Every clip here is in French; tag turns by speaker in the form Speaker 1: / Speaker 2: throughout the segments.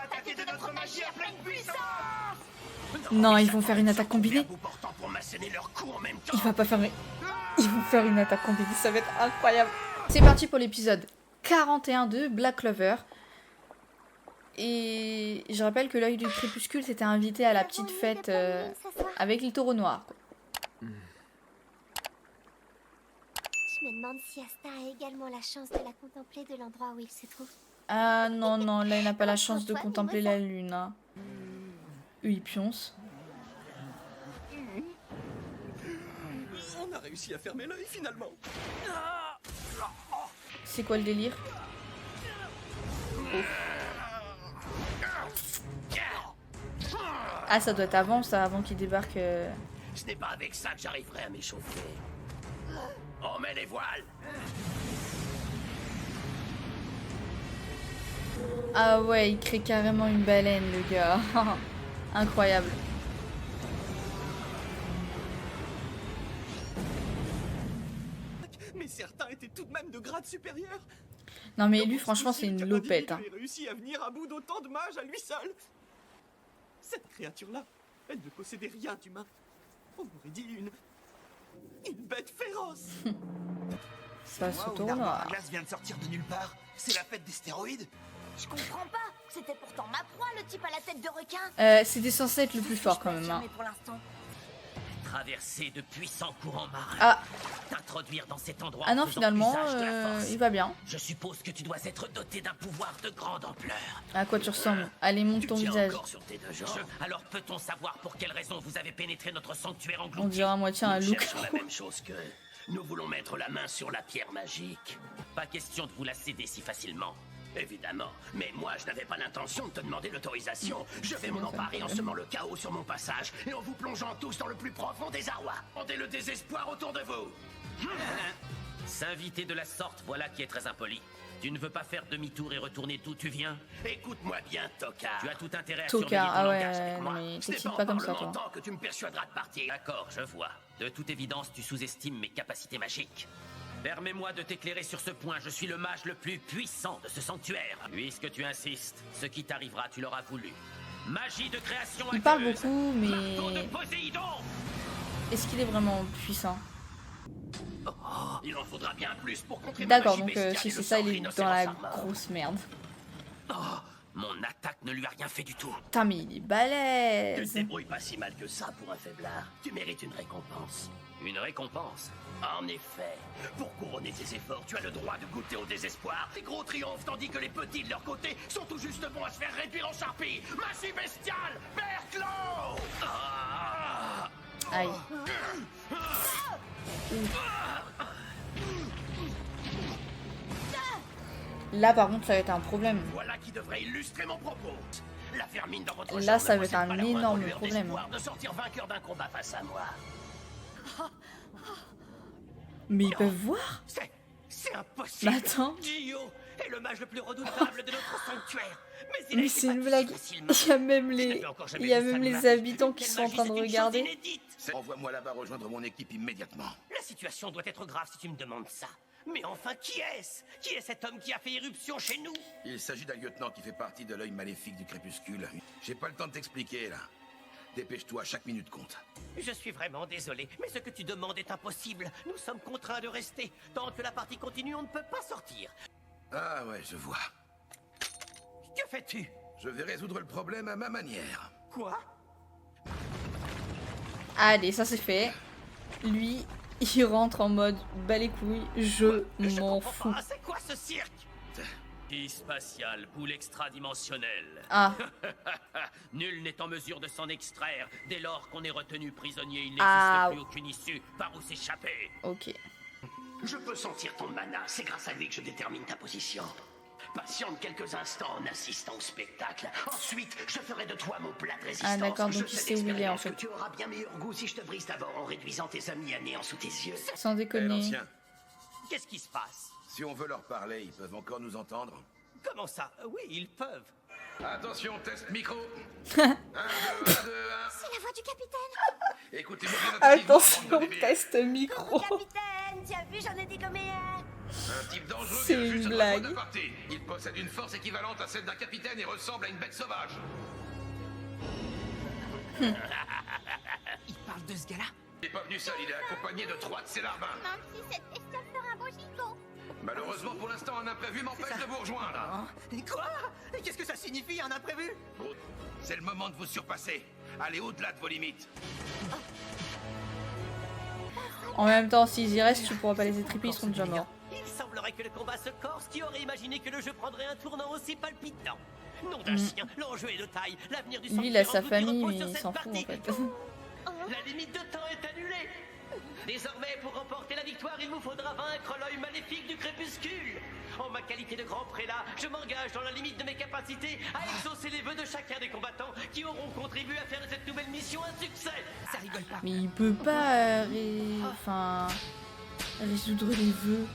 Speaker 1: attaquer de notre magie à pleine puissance.
Speaker 2: Non, ils vont faire une attaque combinée. Il va pas faire... Ils vont faire une attaque combinée, ça va être incroyable. C'est parti pour l'épisode 41 de Black Clover. Et je rappelle que l'œil du crépuscule s'était invité à la petite fête avec les taureaux noirs.
Speaker 3: Je me demande si Asta a également la chance de la contempler de l'endroit où il se trouve.
Speaker 2: Ah non, non, là il n'a pas la chance de contempler la lune. Hein. Eux ils pioncent.
Speaker 1: On a réussi à fermer l'œil finalement.
Speaker 2: C'est quoi le délire? Oh. Ah ça doit être avant ça, avant qu'il débarque.
Speaker 1: Ce n'est pas avec ça que j'arriverai à m'échauffer. On met les voiles.
Speaker 2: Ah ouais, il crée carrément une baleine le gars. Incroyable.
Speaker 1: Mais certains étaient tout de même de grade supérieur.
Speaker 2: Non mais lui franchement c'est une lopette. Hein.
Speaker 1: Il avait réussi à venir à bout d'autant de mages à lui seul. Cette créature-là, elle ne possédait rien d'humain. On aurait dit une bête féroce.
Speaker 2: Ça se tourne.
Speaker 4: La glace vient de sortir de nulle part. C'est la fête des stéroïdes.
Speaker 5: Je comprends pas. C'était pourtant ma proie, le type à la tête de requin.
Speaker 2: C'était censé être le plus fort quand même. Hein.
Speaker 5: Mais pour l'instant.
Speaker 1: Traverser de puissants courants marins.
Speaker 2: Ah.
Speaker 1: T'introduire dans cet endroit.
Speaker 2: Ah non
Speaker 1: en faisant
Speaker 2: finalement
Speaker 1: usage de la force.
Speaker 2: il va bien.
Speaker 1: Je suppose que tu dois être doté d'un pouvoir de grande ampleur.
Speaker 2: À quoi tu ressembles? Allez monte ton
Speaker 1: Tu tiens
Speaker 2: visage.
Speaker 1: encore sur tes deux jambes. Alors peut-on savoir pour quelle raison vous avez pénétré notre sanctuaire englouti?
Speaker 2: On dirait à moitié un
Speaker 1: Nous
Speaker 2: look.
Speaker 1: cherchons la même chose que nous voulons mettre la main sur la pierre magique. Pas question de vous la céder si facilement. Évidemment, mais moi je n'avais pas l'intention de te demander l'autorisation. Je vais m'en emparer en semant le chaos sur mon passage et en vous plongeant tous dans le plus profond des arrois. Rendez le désespoir autour de vous. S'inviter de la sorte, voilà qui est très impoli. Tu ne veux pas faire demi-tour et retourner d'où tu viens? Écoute-moi bien, Tokar. Tu as tout intérêt à surveiller ton langage avec moi.
Speaker 2: mais
Speaker 1: Ce n'est
Speaker 2: t'excites
Speaker 1: pas
Speaker 2: pas
Speaker 1: en
Speaker 2: comme ça
Speaker 1: parlementant
Speaker 2: toi.
Speaker 1: que tu me persuaderas de partir. D'accord, je vois. De toute évidence, tu sous-estimes mes capacités magiques. Permets-moi de t'éclairer sur ce point, je suis le mage le plus puissant de ce sanctuaire. Puisque tu insistes, ce qui t'arrivera, tu l'auras voulu. Magie de création
Speaker 2: Il parle
Speaker 1: aqueuse.
Speaker 2: beaucoup mais...
Speaker 1: Marteau de Poséidon.
Speaker 2: Est-ce qu'il est vraiment puissant?
Speaker 1: Oh, il en faudra bien plus pour contrer ma
Speaker 2: D'accord,
Speaker 1: magie
Speaker 2: donc
Speaker 1: bestiale
Speaker 2: si
Speaker 1: et
Speaker 2: c'est
Speaker 1: le
Speaker 2: ça,
Speaker 1: sang
Speaker 2: il est
Speaker 1: rhinocéros
Speaker 2: dans la
Speaker 1: armor.
Speaker 2: grosse merde.
Speaker 1: Oh, mon attaque ne lui a rien fait du tout.
Speaker 2: Putain mais il est
Speaker 1: Tu te
Speaker 2: balèze.
Speaker 1: débrouilles pas si mal que ça pour un faiblard. Tu mérites une récompense. Une récompense? En effet. Pour couronner tes efforts, tu as le droit de goûter au désespoir. Tes gros triomphes, tandis que les petits de leur côté sont tout juste bons à se faire réduire en charpie. Magie bestiale, Berclos.
Speaker 2: Aïe. Là par contre ça va être un problème.
Speaker 1: Voilà qui devrait illustrer mon propos. La vermine dans votre
Speaker 2: Là,
Speaker 1: chambre
Speaker 2: ça
Speaker 1: ne
Speaker 2: va être
Speaker 1: possède
Speaker 2: un
Speaker 1: pas la moindre
Speaker 2: énorme
Speaker 1: lueur
Speaker 2: problème.
Speaker 1: d'espoir de sortir vainqueur d'un combat face à moi.
Speaker 2: Mais ils peuvent voir?
Speaker 1: C'est impossible.
Speaker 2: Mais attends.
Speaker 1: Dio est le mage le plus redoutable de notre sanctuaire. Mais il a
Speaker 2: Mais
Speaker 1: été
Speaker 2: c'est une
Speaker 1: battu
Speaker 2: blague.
Speaker 1: facilement.
Speaker 2: Il y a même
Speaker 1: Je
Speaker 2: les,
Speaker 1: n'avais encore jamais
Speaker 2: il y a
Speaker 1: vu ça
Speaker 2: même
Speaker 1: de
Speaker 2: les
Speaker 1: ma vie.
Speaker 2: habitants qui
Speaker 1: Quelle
Speaker 2: sont en
Speaker 1: magie,
Speaker 2: train de
Speaker 1: c'est une chose
Speaker 2: regarder.
Speaker 1: inédite.
Speaker 4: Envoie-moi là-bas rejoindre mon équipe immédiatement.
Speaker 1: La situation doit être grave si tu me demandes ça. Mais enfin, qui est-ce? Qui est cet homme qui a fait irruption chez nous?
Speaker 4: Il s'agit d'un lieutenant qui fait partie de l'œil maléfique du crépuscule. J'ai pas le temps de t'expliquer là. Dépêche-toi, chaque minute compte.
Speaker 1: Je suis vraiment désolé, mais ce que tu demandes est impossible. Nous sommes contraints de rester. Tant que la partie continue, on ne peut pas sortir.
Speaker 4: Ah ouais, je vois.
Speaker 1: Que fais-tu?
Speaker 4: Je vais résoudre le problème à ma manière.
Speaker 1: Quoi?
Speaker 2: Allez, ça c'est fait. Lui, il rentre en mode bas les couilles, je m'en
Speaker 1: comprends
Speaker 2: fous.
Speaker 1: pas, c'est quoi ce cirque? Spatial, boule extradimensionnelle.
Speaker 2: Ah,
Speaker 1: Nul n'est en mesure de s'en extraire. Dès lors qu'on est retenu prisonnier, il n'existe
Speaker 2: Ah.
Speaker 1: plus aucune issue par où s'échapper.
Speaker 2: ok.
Speaker 1: Je peux sentir ton mana, c'est grâce à lui que je détermine ta position. Patiente quelques instants en assistant au spectacle. Ensuite, je ferai de toi mon plat de résistance.
Speaker 2: Ah, d'accord,
Speaker 1: Je
Speaker 2: donc il
Speaker 1: sais
Speaker 2: sait où il est, en
Speaker 1: d'expérience
Speaker 2: fait.
Speaker 1: que tu auras bien meilleur goût si je te brise d'abord en réduisant tes amis à néant sous tes yeux.
Speaker 2: Sans déconner.
Speaker 4: L'ancien,
Speaker 1: Qu'est-ce qui se passe?
Speaker 4: si on veut leur parler, ils peuvent encore nous entendre.
Speaker 1: Comment ça? Oui, ils peuvent.
Speaker 4: Attention, test micro. 1, 2, 1, 2, 1.
Speaker 3: C'est la voix du capitaine.
Speaker 4: Écoutez-moi bien attentivement,
Speaker 2: Attention,
Speaker 4: bande de débiles.
Speaker 2: test micro.
Speaker 5: Capitaine, tu as vu, j'en ai dit le meilleur.
Speaker 4: Un type dangereux
Speaker 2: C'est
Speaker 4: vient
Speaker 2: une
Speaker 4: juste de
Speaker 2: blague.
Speaker 4: rejoindre la partie. Il possède une force équivalente à celle d'un capitaine et ressemble à une bête sauvage.
Speaker 6: Il parle de ce gars-là?
Speaker 4: Il n'est pas venu seul, il est accompagné de 3 de ses larbins.
Speaker 3: Même si cette bestiole fera un beau gigot.
Speaker 4: Malheureusement, pour l'instant, un imprévu m'empêche de vous rejoindre.
Speaker 6: Hein? Quoi? Qu'est-ce que ça signifie, un imprévu?
Speaker 4: C'est le moment de vous surpasser. Allez au-delà de vos limites.
Speaker 2: En même temps, s'ils y restent, tu pourras pas les étriper, ils sont déjà morts.
Speaker 7: Il semblerait que le combat se corse. Qui aurait imaginé que le jeu prendrait un tournant aussi palpitant? Nom d'un chien, l'enjeu est de taille. L'avenir du
Speaker 2: Lui, il a
Speaker 7: sanctuaire
Speaker 2: sa
Speaker 7: en doute
Speaker 2: famille,
Speaker 7: repose
Speaker 2: mais
Speaker 7: sur
Speaker 2: il
Speaker 7: cette
Speaker 2: s'en fout en
Speaker 7: partie.
Speaker 2: fait.
Speaker 7: La limite de temps est annulée. Désormais, pour remporter la victoire, il nous faudra vaincre l'œil maléfique du crépuscule. En ma qualité de grand prélat, je m'engage dans la limite de mes capacités à exaucer les vœux de chacun des combattants qui auront contribué à faire de cette nouvelle mission un succès.
Speaker 6: Ça rigole pas.
Speaker 2: Mais il peut pas enfin résoudre les vœux.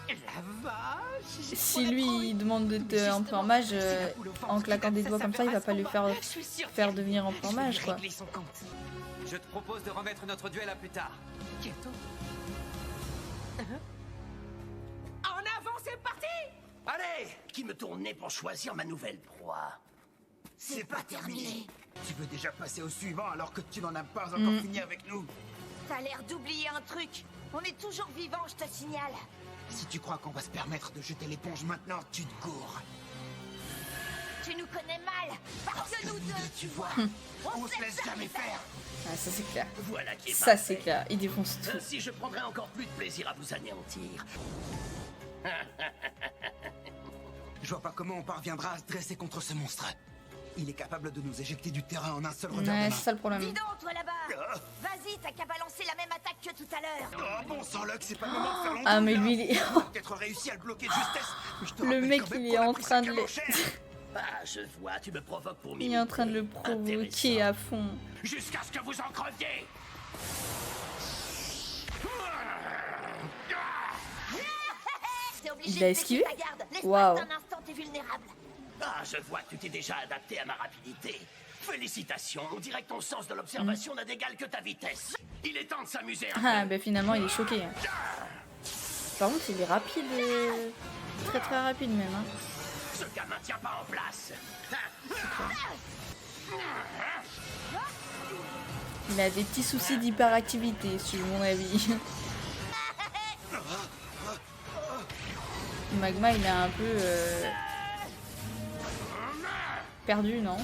Speaker 6: La vache!
Speaker 2: Si lui il demande d'être empereur mage, en claquant des doigts comme ça, il va pas lui faire devenir empereur mage quoi.
Speaker 6: Régler son compte. Je te propose de remettre notre duel à plus tard. Bientôt. En avant, c'est parti!
Speaker 1: Allez, qui me tournait pour choisir ma nouvelle proie?
Speaker 3: C'est pas terminé.
Speaker 8: Tu veux déjà passer au suivant alors que tu n'en as pas encore fini avec nous?
Speaker 5: T'as l'air d'oublier un truc. On est toujours vivants, je te signale.
Speaker 8: Si tu crois qu'on va se permettre de jeter l'éponge maintenant, tu te gourres.
Speaker 5: Tu nous connais mal. Parce que nous deux,
Speaker 8: Tu vois, on se laisse jamais faire.
Speaker 2: Ah, ça c'est clair.
Speaker 1: Voilà qui est
Speaker 2: Ça
Speaker 1: parfait.
Speaker 2: c'est clair, il défonce tout.
Speaker 1: Ainsi, je prendrai encore plus de plaisir à vous anéantir.
Speaker 8: Je vois pas comment on parviendra à se dresser contre ce monstre. Il est capable de nous éjecter du terrain en un seul revers de
Speaker 2: Ouais,
Speaker 8: main.
Speaker 2: c'est ça le problème.
Speaker 5: dis donc, toi là-bas. Vas-y, t'as qu'à balancer la même attaque que tout à l'heure.
Speaker 8: Oh bon sang, Luck, c'est pas le moment de faire longtemps.
Speaker 2: Ah mais lui, il est...
Speaker 8: On a peut-être réussi à le bloquer de justesse. Mais je te
Speaker 2: Le
Speaker 8: rappelle
Speaker 2: mec,
Speaker 8: quand même
Speaker 2: il
Speaker 8: qu'on
Speaker 2: est
Speaker 8: a
Speaker 2: en
Speaker 8: pris
Speaker 2: train
Speaker 8: ça
Speaker 2: de le...
Speaker 8: canon cher.
Speaker 1: Ah, je vois, tu me provoques pour
Speaker 2: Il est en train de le provoquer à fond.
Speaker 1: Jusqu'à ce que vous en creviez.
Speaker 5: T'es obligé
Speaker 2: Il a
Speaker 5: de
Speaker 2: esquivé?
Speaker 5: baisser ta garde. L'espace
Speaker 2: Waouh.
Speaker 5: d'un instant, t'es vulnérable.
Speaker 1: Ah, je vois que tu t'es déjà adapté à ma rapidité. Félicitations, on dirait que ton sens de l'observation n'a d'égal que ta vitesse. Il est temps de s'amuser un
Speaker 2: Ah
Speaker 1: peu.
Speaker 2: bah finalement il est choqué. Hein. Par contre il est rapide, très très rapide même. Hein.
Speaker 1: Ce gamin tient pas en place.
Speaker 2: Il a des petits soucis d'hyperactivité, sur mon avis. Magma, il est un peu perdu, non?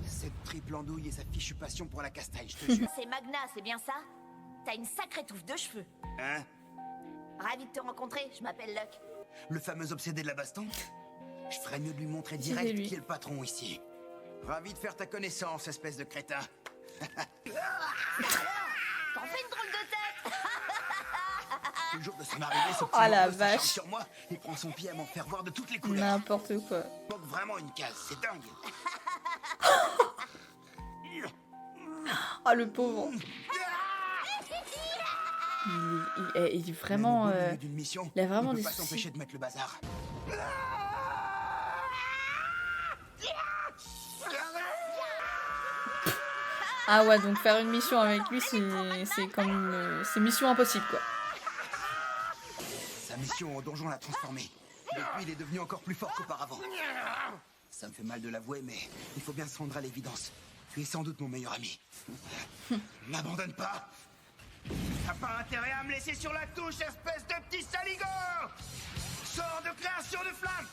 Speaker 8: Cette triple andouille et sa fichue passion pour la castagne, je te jure.
Speaker 5: C'est Magna, c'est bien ça? T'as une sacrée touffe de cheveux.
Speaker 8: Hein?
Speaker 5: Ravi de te rencontrer, je m'appelle Luck.
Speaker 8: Le fameux obsédé de la baston? Je ferais mieux de lui montrer
Speaker 2: C'est
Speaker 8: direct
Speaker 2: lui.
Speaker 8: qui est le patron ici. Ravi de faire ta connaissance, espèce de crétin.
Speaker 5: T'en fais une drôle de tête.
Speaker 8: Le jour de son arrivée, ce petit
Speaker 2: Oh la
Speaker 8: morveux s'acharne
Speaker 2: vache.
Speaker 8: sur moi et prend son pied à m'en faire voir de toutes les couleurs.
Speaker 2: N'importe quoi.
Speaker 8: Il manque vraiment une case, c'est dingue.
Speaker 2: Oh le pauvre. Il est vraiment...
Speaker 8: Même au beau milieu d'une mission,
Speaker 2: il a vraiment
Speaker 8: il peut
Speaker 2: des
Speaker 8: pas
Speaker 2: soucis.
Speaker 8: s'empêcher de mettre le bazar.
Speaker 2: Ah ouais, donc faire une mission avec lui, c'est comme... c'est mission impossible, quoi.
Speaker 8: Sa mission au donjon l'a transformé. Depuis, il est devenu encore plus fort qu'auparavant. Ça me fait mal de l'avouer, mais il faut bien se rendre à l'évidence. Tu es sans doute mon meilleur ami. M'abandonne pas. T'as pas intérêt à me laisser sur la touche, espèce de petit saligo. Sors de création de flamme.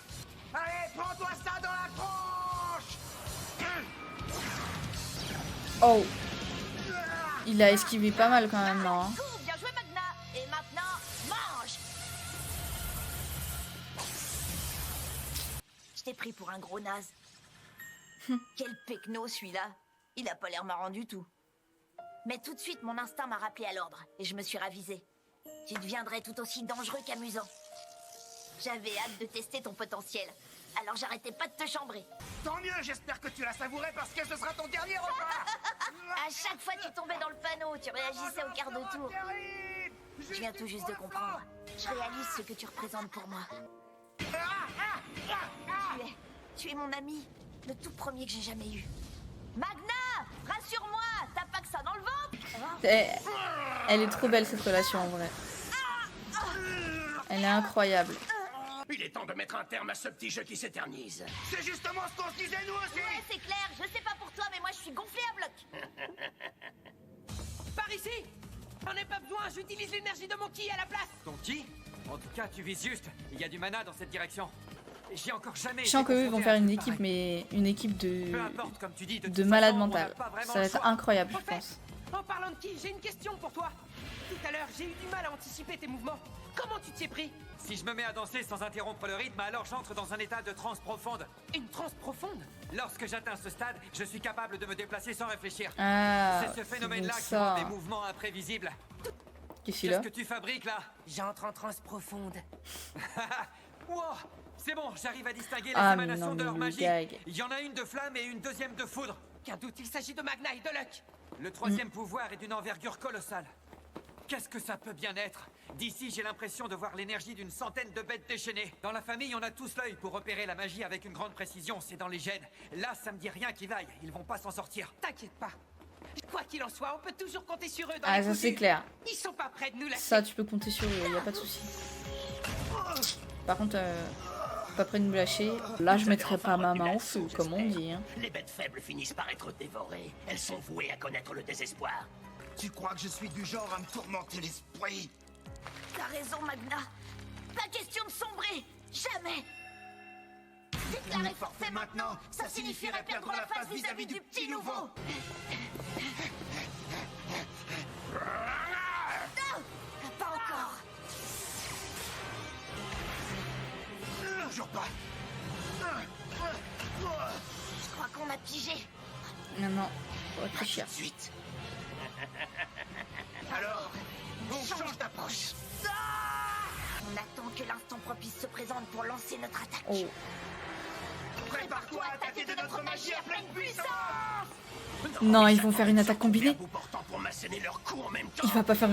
Speaker 8: Allez, prends-toi ça dans la tronche.
Speaker 2: Oh. Il a esquivé pas mal quand même, non hein.
Speaker 5: Cours, bien joué Magna. Et maintenant, mange. Je t'ai pris pour un gros naze. Quel pecno celui-là. Il a pas l'air marrant du tout. Mais tout de suite, mon instinct m'a rappelé à l'ordre et je me suis ravisée. Tu deviendrais tout aussi dangereux qu'amusant. J'avais hâte de tester ton potentiel. Alors j'arrêtais pas de te chambrer.
Speaker 8: Tant mieux, j'espère que tu l'as savouré parce que ce sera ton dernier repas.
Speaker 5: À chaque fois tu tombais dans le panneau, tu réagissais au quart de tour.
Speaker 8: Terrible.
Speaker 5: Je viens tout juste de comprendre. Je réalise ce que tu représentes pour moi. Tu es mon ami, le tout premier que j'ai jamais eu. Magna, rassure-moi, t'as pas que ça dans le ventre?
Speaker 2: Elle est trop belle cette relation en vrai. Elle est incroyable.
Speaker 1: Il est temps de mettre un terme à ce petit jeu qui s'éternise.
Speaker 8: C'est justement ce qu'on se disait nous aussi.
Speaker 5: Ouais, c'est clair, je sais pas pour toi, mais moi je suis gonflée à bloc.
Speaker 7: Par ici! J'en ai pas besoin, j'utilise l'énergie de mon ki à la place!
Speaker 6: Ton ki? En tout cas, tu vises juste. Il y a du mana dans cette direction. J'ai encore jamais.
Speaker 2: Je sens
Speaker 6: été
Speaker 2: qu'eux ils vont
Speaker 6: confronté
Speaker 2: faire
Speaker 6: à un
Speaker 2: une
Speaker 6: truc
Speaker 2: équipe,
Speaker 6: pareil.
Speaker 2: mais une équipe
Speaker 6: Peu importe, comme tu dis, de
Speaker 2: de
Speaker 6: toute
Speaker 2: malade
Speaker 6: façon, on
Speaker 2: mental.
Speaker 6: n'a pas vraiment
Speaker 2: Ça va
Speaker 6: le
Speaker 2: être
Speaker 6: choix.
Speaker 2: incroyable,
Speaker 7: En
Speaker 2: je
Speaker 7: fait,
Speaker 2: pense.
Speaker 7: en parlant de ki, j'ai une question pour toi. Tout à l'heure, j'ai eu du mal à anticiper tes mouvements. Comment tu t'y es pris?
Speaker 6: Si je me mets à danser sans interrompre le rythme, alors j'entre dans un état de transe profonde.
Speaker 7: Une transe profonde?
Speaker 6: Lorsque j'atteins ce stade, je suis capable de me déplacer sans réfléchir.
Speaker 2: Ah,
Speaker 6: C'est ce phénomène-là qui
Speaker 2: ça.
Speaker 6: rend des mouvements imprévisibles.
Speaker 2: Qu'est-ce qu'il a?
Speaker 6: Qu'est-ce que tu fabriques là?
Speaker 7: J'entre en transe profonde.
Speaker 6: Wow, c'est bon, j'arrive à distinguer les
Speaker 2: Ah, mais
Speaker 6: émanations
Speaker 2: non,
Speaker 6: de leur
Speaker 2: mais le
Speaker 6: magie.
Speaker 2: gag.
Speaker 6: Il y en a une de flamme et une deuxième de foudre.
Speaker 7: Qu'un doute, il s'agit de Magna et de Luck.
Speaker 6: Le troisième pouvoir est d'une envergure colossale. Qu'est-ce que ça peut bien être? D'ici, j'ai l'impression de voir l'énergie d'une centaine de bêtes déchaînées. Dans la famille, on a tous l'œil pour repérer la magie avec une grande précision, c'est dans les gènes. Là, ça me dit rien qui vaille, ils vont pas s'en sortir.
Speaker 7: T'inquiète pas. Quoi qu'il en soit, on peut toujours compter sur eux dans
Speaker 2: Ah,
Speaker 7: les
Speaker 2: ça
Speaker 7: coups
Speaker 2: c'est
Speaker 7: durs.
Speaker 2: clair.
Speaker 7: Ils sont pas prêts de nous lâcher.
Speaker 2: Ça, tu peux compter sur eux, y a pas de souci. Par contre, pas près de me lâcher. Là, je mettrai pas ma main au feu, comme on dit. Hein.
Speaker 1: Les bêtes faibles finissent par être dévorées. Elles sont vouées à connaître le désespoir.
Speaker 8: Tu crois que je suis du genre à me tourmenter l'esprit?
Speaker 5: T'as raison, Magna. Pas question de sombrer. Jamais. Déclarer forfait maintenant, ça signifierait perdre la face vis-à-vis du petit nouveau. Non, pas encore.
Speaker 8: Toujours pas.
Speaker 5: Je crois qu'on a pigé.
Speaker 2: Non, non, faut réfléchir.
Speaker 8: Suite. Alors, on change d'approche.
Speaker 5: On attend que l'instant propice se présente pour lancer notre attaque.
Speaker 2: Oh,
Speaker 8: Prépare-toi à attaquer de notre magie à pleine puissance.
Speaker 2: non, ils vont faire une attaque combinée.
Speaker 1: Vous portant pour m'asséner leur coup en même temps.
Speaker 2: Il va pas faire.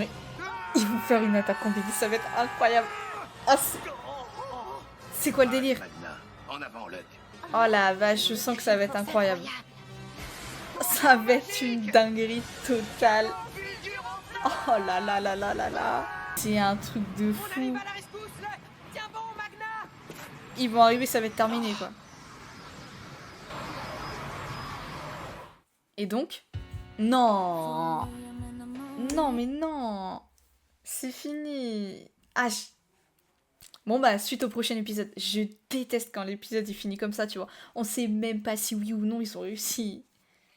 Speaker 2: Ils vont faire une attaque combinée, ça va être incroyable. Ah, c'est quoi le délire?
Speaker 4: Magna, en avant, Luck.
Speaker 2: Oh la vache, je sens que ça va être incroyable. Ça va être une dinguerie totale. Oh là là là là là là. C'est un truc de
Speaker 7: On
Speaker 2: fou.
Speaker 7: arrive à la rescousse, Luck. Tiens bon, Magna.
Speaker 2: Ils vont arriver, ça va être terminé quoi. Et donc? Non. Non mais non. C'est fini. Ah, bon bah suite au prochain épisode. Je déteste quand l'épisode est fini comme ça, tu vois. On sait même pas si oui ou non ils ont réussi.